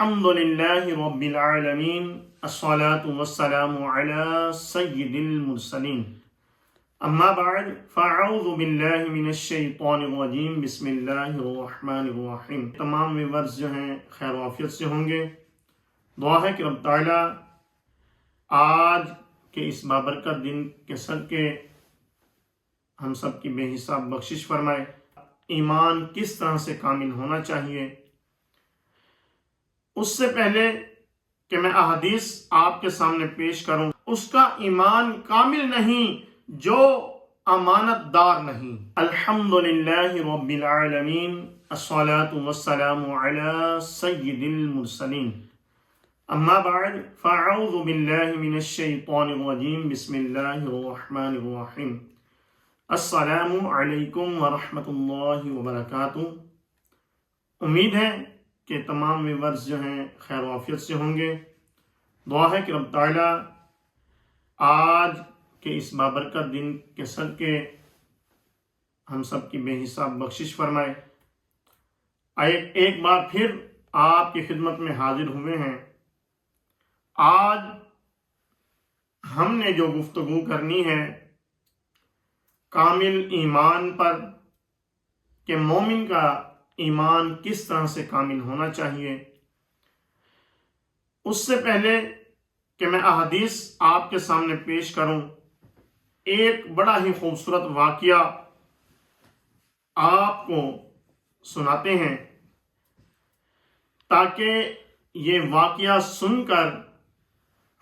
الحمدللہ رب العالمین الصلاة والسلام علی سید المرسلین اما بعد فاعوذ باللہ من الشیطان الرجیم بسم اللہ الرحمن الرحیم۔ تمام ویورز جو ہیں خیر و عافیت سے ہوں گے۔ دعا ہے کہ رب تعالیٰ آج کے اس بابرکت دن کے صدقے ہم سب کی بے حساب بخشش فرمائے۔ ایمان کس طرح سے کامل ہونا چاہیے، اس سے پہلے کہ میں احادیث آپ کے سامنے پیش کروں، اس کا ایمان کامل نہیں جو امانت دار نہیں۔ الحمدللہ رب العالمین الصلاة والسلام علی سید المرسلین اما بعد فاعوذ باللہ من الشیطان الرجیم بسم اللہ الرحمن الرحیم۔ السلام علیکم ورحمۃ اللہ وبرکاتہ۔ امید ہے کہ تمام ویورز جو ہیں خیر و عافیت سے ہوں گے۔ دعا ہے کہ رب تعالیٰ آج کے اس بابرکت دن کے صدقے ہم سب کی بے حساب بخشش فرمائے۔ ایک بار پھر آپ کی خدمت میں حاضر ہوئے ہیں۔ آج ہم نے جو گفتگو کرنی ہے کامل ایمان پر، کہ مومن کا ایمان کس طرح سے کامل ہونا چاہیے، اس سے پہلے کہ میں احادیث آپ کے سامنے پیش کروں، ایک بڑا ہی خوبصورت واقعہ آپ کو سناتے ہیں تاکہ یہ واقعہ سن کر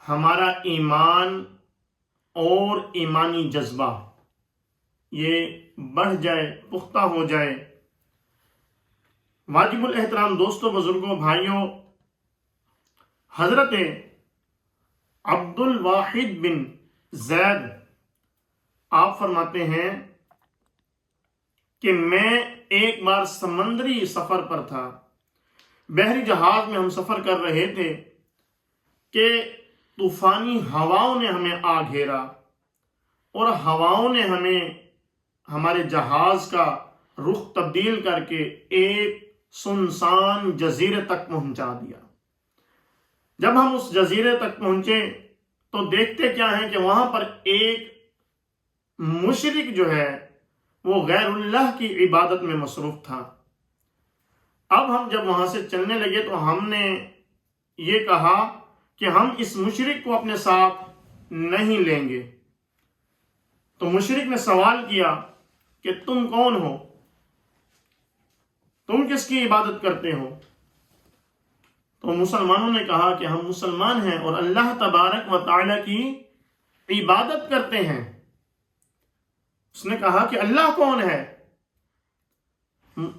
ہمارا ایمان اور ایمانی جذبہ یہ بڑھ جائے، پختہ ہو جائے۔ واجب الاحترام دوستوں، بزرگوں، بھائیوں، حضرت عبد الواحد بن زید آپ فرماتے ہیں کہ میں ایک بار سمندری سفر پر تھا، بحری جہاز میں ہم سفر کر رہے تھے کہ طوفانی ہواؤں نے ہمیں آ گھیرا اور ہواؤں نے ہمارے جہاز کا رخ تبدیل کر کے ایک سنسان جزیرے تک پہنچا دیا۔ جب ہم اس جزیرے تک پہنچے تو دیکھتے کیا ہیں کہ وہاں پر ایک مشرک جو ہے وہ غیر اللہ کی عبادت میں مصروف تھا۔ اب ہم جب وہاں سے چلنے لگے تو ہم نے یہ کہا کہ ہم اس مشرک کو اپنے ساتھ نہیں لیں گے۔ تو مشرک نے سوال کیا کہ تم کون ہو، تم کس کی عبادت کرتے ہو؟ تو مسلمانوں نے کہا کہ ہم مسلمان ہیں اور اللہ تبارک و تعالی کی عبادت کرتے ہیں۔ اس نے کہا کہ اللہ کون ہے؟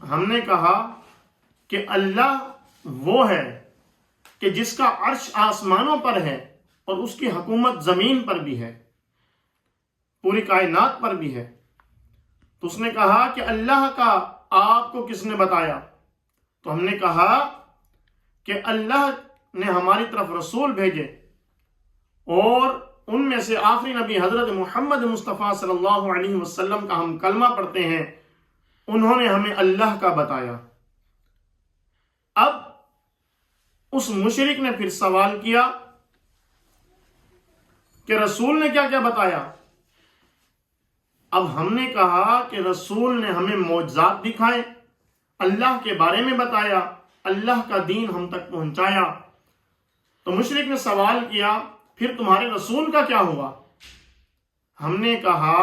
ہم نے کہا کہ اللہ وہ ہے کہ جس کا عرش آسمانوں پر ہے اور اس کی حکومت زمین پر بھی ہے، پوری کائنات پر بھی ہے۔ تو اس نے کہا کہ اللہ کا آپ کو کس نے بتایا؟ تو ہم نے کہا کہ اللہ نے ہماری طرف رسول بھیجے اور ان میں سے آخری نبی حضرت محمد مصطفیٰ صلی اللہ علیہ وسلم کا ہم کلمہ پڑھتے ہیں، انہوں نے ہمیں اللہ کا بتایا۔ اب اس مشرک نے پھر سوال کیا کہ رسول نے کیا کیا بتایا؟ اب ہم نے کہا کہ رسول نے ہمیں معجزات دکھائے، اللہ کے بارے میں بتایا، اللہ کا دین ہم تک پہنچایا۔ تو مشرک نے سوال کیا پھر تمہارے رسول کا کیا ہوا؟ ہم نے کہا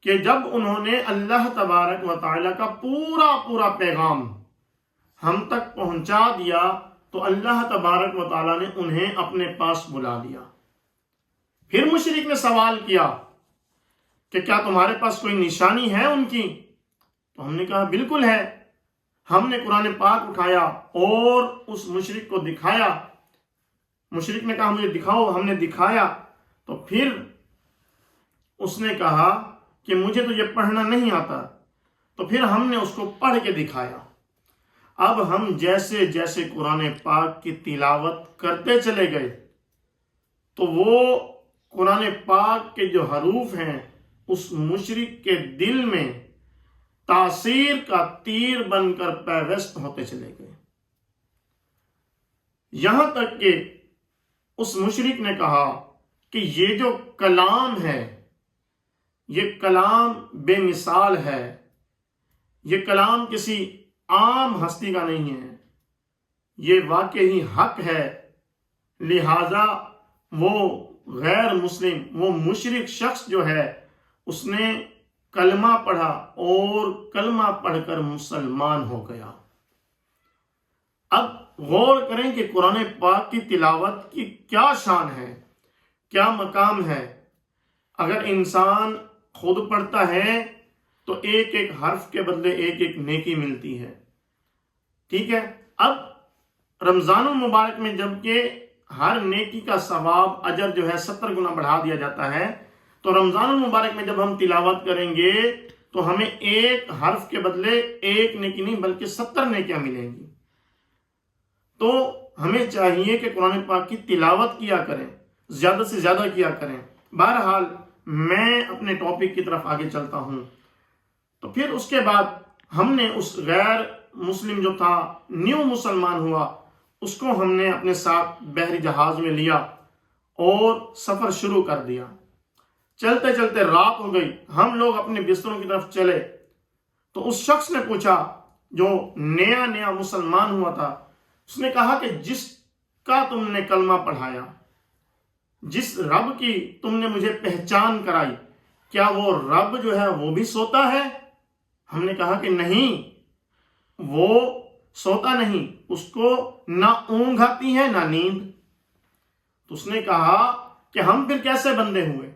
کہ جب انہوں نے اللہ تبارک و تعالی کا پورا پیغام ہم تک پہنچا دیا تو اللہ تبارک و تعالی نے انہیں اپنے پاس بلا لیا۔ پھر مشرک نے سوال کیا کہ کیا تمہارے پاس کوئی نشانی ہے ان کی؟ تو ہم نے کہا بالکل ہے۔ ہم نے قرآن پاک اٹھایا اور اس مشرک کو دکھایا۔ مشرک نے کہا مجھے دکھاؤ، ہم نے دکھایا تو پھر اس نے کہا کہ مجھے تو یہ پڑھنا نہیں آتا، تو پھر ہم نے اس کو پڑھ کے دکھایا۔ اب ہم جیسے جیسے قرآن پاک کی تلاوت کرتے چلے گئے تو وہ قرآن پاک کے جو حروف ہیں اس مشرک کے دل میں تاثیر کا تیر بن کر پیوست ہوتے چلے گئے۔ یہاں تک کہ اس مشرک نے کہا کہ یہ جو کلام ہے یہ کلام بے مثال ہے، یہ کلام کسی عام ہستی کا نہیں ہے، یہ واقعی حق ہے، لہذا وہ غیر مسلم، وہ مشرک شخص جو ہے اس نے کلمہ پڑھا اور کلمہ پڑھ کر مسلمان ہو گیا۔ اب غور کریں کہ قرآن پاک کی تلاوت کی کیا شان ہے، کیا مقام ہے۔ اگر انسان خود پڑھتا ہے تو ایک ایک حرف کے بدلے ایک ایک نیکی ملتی ہے، ٹھیک ہے۔ اب رمضان المبارک میں جبکہ ہر نیکی کا ثواب اجر جو ہے 70 گنا بڑھا دیا جاتا ہے، تو رمضان المبارک میں جب ہم تلاوت کریں گے تو ہمیں ایک حرف کے بدلے ایک نیکی نہیں بلکہ 70 نیکیاں ملیں گی۔ تو ہمیں چاہیے کہ قرآن پاک کی تلاوت کیا کریں، زیادہ سے زیادہ کیا کریں۔ بہرحال میں اپنے ٹاپک کی طرف آگے چلتا ہوں۔ تو پھر اس کے بعد ہم نے اس غیر مسلم جو تھا، نیو مسلمان ہوا، اس کو ہم نے اپنے ساتھ بحری جہاز میں لیا اور سفر شروع کر دیا۔ چلتے چلتے رات ہو گئی، ہم لوگ اپنے بستروں کی طرف چلے تو اس شخص نے پوچھا جو نیا نیا مسلمان ہوا تھا، اس نے کہا کہ جس کا تم نے کلمہ پڑھایا، جس رب کی تم نے مجھے پہچان کرائی، کیا وہ رب جو ہے وہ بھی سوتا ہے؟ ہم نے کہا کہ نہیں، وہ سوتا نہیں، اس کو نہ اونگ آتی ہے نہ نیند۔ تو اس نے کہا کہ ہم پھر کیسے بندے ہوئے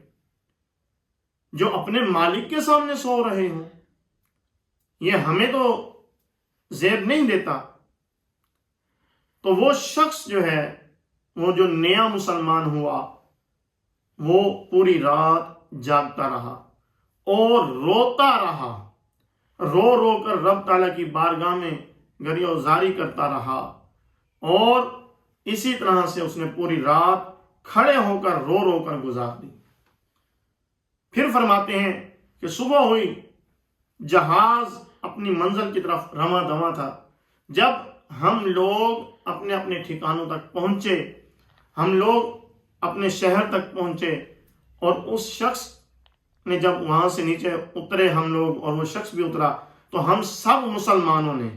جو اپنے مالک کے سامنے سو رہے ہوں؟ یہ ہمیں تو زیب نہیں دیتا۔ تو وہ شخص جو ہے، وہ جو نیا مسلمان ہوا، وہ پوری رات جاگتا رہا اور روتا رہا، رو رو کر رب تعالیٰ کی بارگاہ میں گریہ وزاری کرتا رہا، اور اسی طرح سے اس نے پوری رات کھڑے ہو کر رو رو کر گزار دی۔ پھر فرماتے ہیں کہ صبح ہوئی، جہاز اپنی منزل کی طرف رواں دواں تھا۔ جب ہم لوگ اپنے اپنے ٹھکانوں تک پہنچے، ہم لوگ اپنے شہر تک پہنچے، اور اس شخص نے جب وہاں سے نیچے اترے ہم لوگ اور وہ شخص بھی اترا، تو ہم سب مسلمانوں نے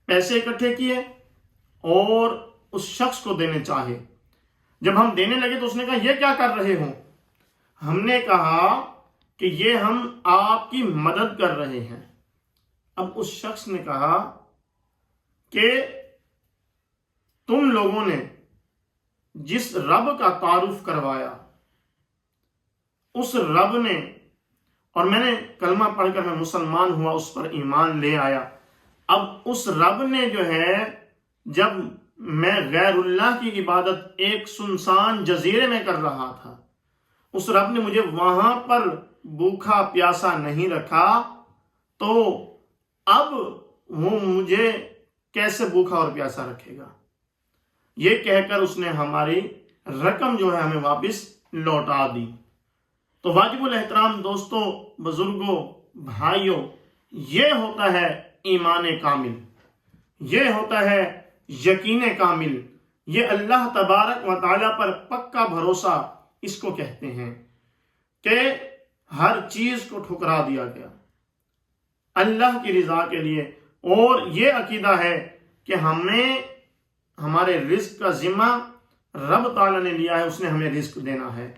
پیسے اکٹھے کیے اور اس شخص کو دینے چاہے۔ جب ہم دینے لگے تو اس نے کہا یہ کیا کر رہے ہو؟ ہم نے کہا کہ یہ ہم آپ کی مدد کر رہے ہیں۔ اب اس شخص نے کہا کہ تم لوگوں نے جس رب کا تعارف کروایا، اس رب نے، اور میں نے کلمہ پڑھ کر میں مسلمان ہوا، اس پر ایمان لے آیا، اب اس رب نے جو ہے، جب میں غیر اللہ کی عبادت ایک سنسان جزیرے میں کر رہا تھا، اس رب نے مجھے وہاں پر بھوکا پیاسا نہیں رکھا، تو اب وہ مجھے کیسے بھوکا اور پیاسا رکھے گا؟ یہ کہہ کر اس نے ہماری رقم جو ہے ہمیں واپس لوٹا دی۔ تو واجب الاحترام دوستوں، بزرگوں، بھائیوں، یہ ہوتا ہے ایمان کامل، یہ ہوتا ہے یقین کامل، یہ اللہ تبارک و تعالیٰ پر پکا بھروسہ اس کو کہتے ہیں کہ ہر چیز کو ٹھکرا دیا گیا اللہ کی رضا کے لیے، اور یہ عقیدہ ہے کہ ہمیں ہمارے رزق کا ذمہ رب تعالیٰ نے لیا ہے، اس نے ہمیں رزق دینا ہے۔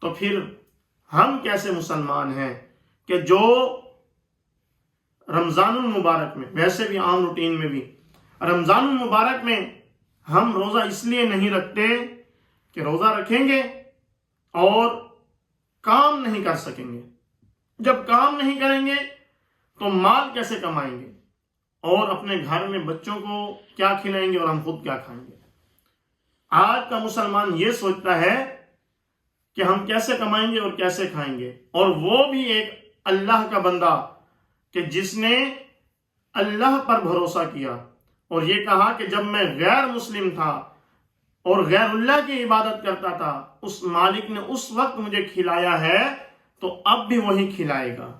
تو پھر ہم کیسے مسلمان ہیں کہ جو رمضان المبارک میں، ویسے بھی عام روٹین میں بھی رمضان المبارک میں ہم روزہ اس لیے نہیں رکھتے کہ روزہ رکھیں گے اور کام نہیں کر سکیں گے، جب کام نہیں کریں گے تو مال کیسے کمائیں گے، اور اپنے گھر میں بچوں کو کیا کھلائیں گے اور ہم خود کیا کھائیں گے؟ آج کا مسلمان یہ سوچتا ہے کہ ہم کیسے کمائیں گے اور کیسے کھائیں گے، اور وہ بھی ایک اللہ کا بندہ کہ جس نے اللہ پر بھروسہ کیا اور یہ کہا کہ جب میں غیر مسلم تھا اور غیر اللہ کی عبادت کرتا تھا، اس مالک نے اس وقت مجھے کھلایا ہے تو اب بھی وہی کھلائے گا۔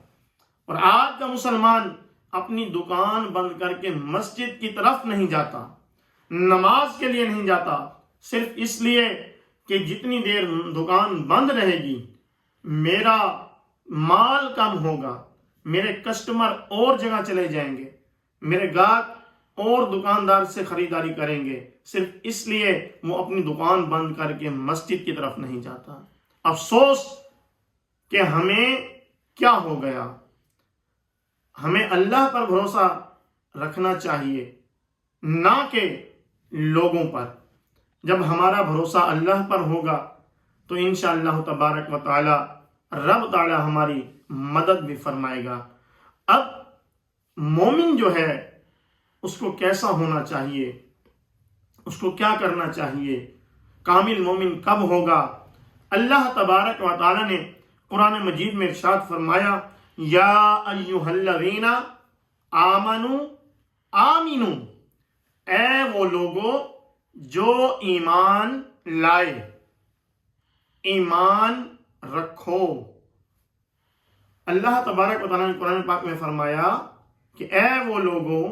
اور آج کا مسلمان اپنی دکان بند کر کے مسجد کی طرف نہیں جاتا، نماز کے لیے نہیں جاتا صرف اس لیے کہ جتنی دیر دکان بند رہے گی میرا مال کم ہوگا، میرے کسٹمر اور جگہ چلے جائیں گے، میرے گاہک اور دکاندار سے خریداری کریں گے، صرف اس لیے وہ اپنی دکان بند کر کے مسجد کی طرف نہیں جاتا۔ افسوس کہ ہمیں کیا ہو گیا، ہمیں اللہ پر بھروسہ رکھنا چاہیے نہ کہ لوگوں پر۔ جب ہمارا بھروسہ اللہ پر ہوگا تو انشاءاللہ تبارک و تعالی رب تعالی ہماری مدد بھی فرمائے گا۔ اب مومن جو ہے اس کو کیسا ہونا چاہیے، اس کو کیا کرنا چاہیے، کامل مومن کب ہوگا؟ اللہ تبارک و تعالی نے قرآن مجید میں ارشاد فرمایا، یا ایھا الذین آمنوا آمنو، اے وہ لوگوں جو ایمان لائے، ایمان رکھو۔ اللہ تبارک و تعالیٰ نے قرآن پاک میں فرمایا کہ اے وہ لوگوں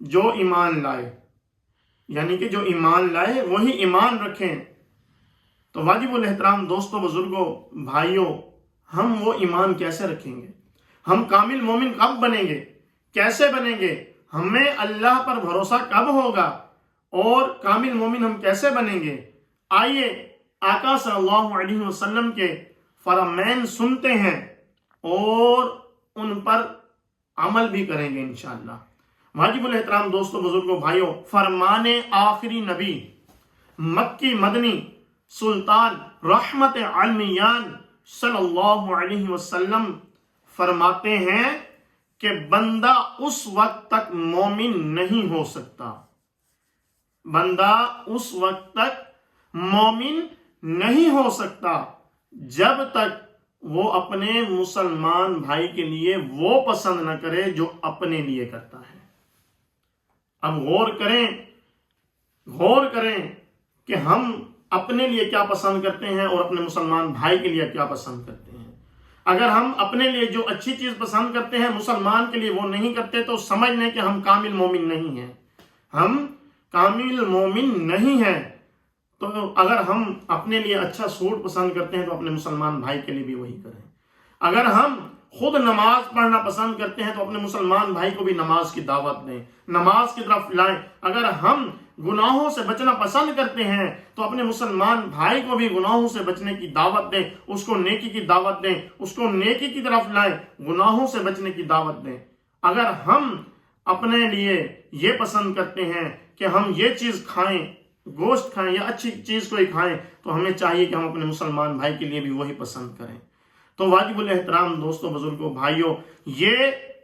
جو ایمان لائے، یعنی کہ جو ایمان لائے وہی ایمان رکھیں۔ تو واجب الاحترام دوستوں، بزرگوں، بھائیوں، ہم وہ ایمان کیسے رکھیں گے؟ ہم کامل مومن کب بنیں گے؟ کیسے بنیں گے؟ ہمیں اللہ پر بھروسہ کب ہوگا اور کامل مومن ہم کیسے بنیں گے؟ آئیے آقا صلی اللہ علیہ وسلم کے فرامین سنتے ہیں اور ان پر عمل بھی کریں گے انشاءاللہ۔ واجب الاحترام دوستوں، بزرگوں، بھائیوں، فرمان آخری نبی مکی مدنی سلطان رحمت عالمیان صلی اللہ علیہ وسلم فرماتے ہیں کہ بندہ اس وقت تک مومن نہیں ہو سکتا، بندہ اس وقت تک مومن نہیں ہو سکتا جب تک وہ اپنے مسلمان بھائی کے لیے وہ پسند نہ کرے جو اپنے لیے کرتا ہے۔ اب غور کریں کہ ہم اپنے لیے کیا پسند کرتے ہیں اور اپنے مسلمان بھائی کے لیے کیا پسند کرتے ہیں۔ اگر ہم اپنے لیے جو اچھی چیز پسند کرتے ہیں مسلمان کے لیے وہ نہیں کرتے تو سمجھ لیں کہ ہم کامل مومن نہیں ہیں، ہم کامل مومن نہیں ہیں۔ تو اگر ہم اپنے لیے اچھا سوٹ پسند کرتے ہیں تو اپنے مسلمان بھائی کے لیے بھی وہی کریں۔ اگر ہم خود نماز پڑھنا پسند کرتے ہیں تو اپنے مسلمان بھائی کو بھی نماز کی دعوت دیں، نماز کی طرف لائیں۔ اگر ہم گناہوں سے بچنا پسند کرتے ہیں تو اپنے مسلمان بھائی کو بھی گناہوں سے بچنے کی دعوت دیں، اس کو نیکی کی دعوت دیں، اس کو نیکی کی طرف لائیں، گناہوں سے بچنے کی دعوت دیں۔ اگر ہم اپنے لیے یہ پسند کرتے ہیں کہ ہم یہ چیز کھائیں، گوشت کھائیں یا اچھی چیز کوئی کھائیں، تو ہمیں چاہیے کہ ہم اپنے مسلمان بھائی کے لیے بھی وہی پسند کریں۔ تو واجب الاحترام دوستوں، بزرگوں، بھائیوں، یہ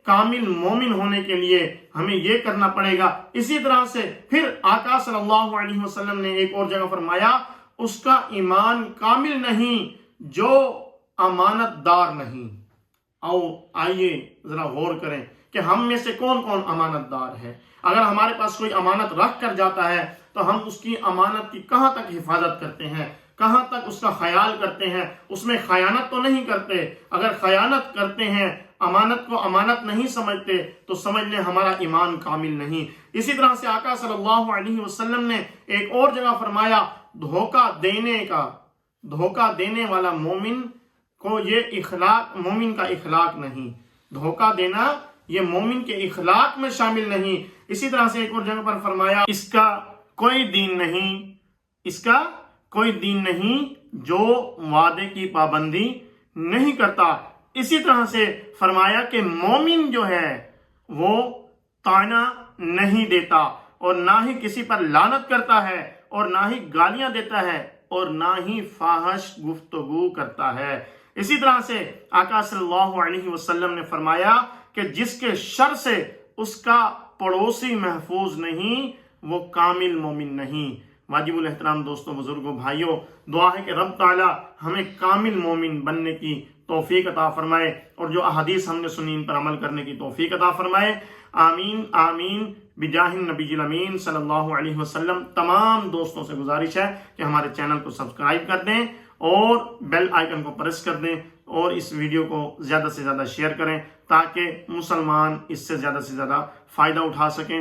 کامل مومن ہونے کے لیے ہمیں یہ کرنا پڑے گا۔ اسی طرح سے پھر آقا صلی اللہ علیہ وسلم نے ایک اور جگہ فرمایا، اس کا ایمان کامل نہیں جو امانت دار نہیں۔ آئیے ذرا غور کریں کہ ہم میں سے کون کون امانت دار ہے۔ اگر ہمارے پاس کوئی امانت رکھ کر جاتا ہے تو ہم اس کی امانت کی کہاں تک حفاظت کرتے ہیں، کہاں تک اس کا خیال کرتے ہیں، اس میں خیانت تو نہیں کرتے۔ اگر خیانت کرتے ہیں، امانت کو امانت نہیں سمجھتے تو سمجھ لیں ہمارا ایمان کامل نہیں۔ اسی طرح سے آقا صلی اللہ علیہ وسلم نے ایک اور جگہ فرمایا، دھوکہ دینے والا مومن کو یہ اخلاق مومن کا اخلاق نہیں، دھوکہ دینا یہ مومن کے اخلاق میں شامل نہیں۔ اسی طرح سے ایک اور جگہ پر فرمایا، اس کا کوئی دین نہیں جو وعدے کی پابندی نہیں کرتا۔ اسی طرح سے فرمایا کہ مومن جو ہے وہ طعنہ نہیں دیتا اور نہ ہی کسی پر لعنت کرتا ہے اور نہ ہی گالیاں دیتا ہے اور نہ ہی فاحش گفتگو کرتا ہے۔ اسی طرح سے آقا صلی اللہ علیہ وسلم نے فرمایا کہ جس کے شر سے اس کا پڑوسی محفوظ نہیں وہ کامل مومن نہیں۔ واجب الاحترام دوستوں، بزرگوں، بھائیوں، دعا ہے کہ رب تعالی ہمیں کامل مومن بننے کی توفیق عطا فرمائے اور جو احادیث ہم نے سنی ان پر عمل کرنے کی توفیق عطا فرمائے۔ آمین آمین بجاہ النبی الامین صلی اللہ علیہ وسلم۔ تمام دوستوں سے گزارش ہے کہ ہمارے چینل کو سبسکرائب کر دیں اور بیل آئیکن کو پریس کر دیں اور اس ویڈیو کو زیادہ سے زیادہ شیئر کریں تاکہ مسلمان اس سے زیادہ فائدہ اٹھا سکیں۔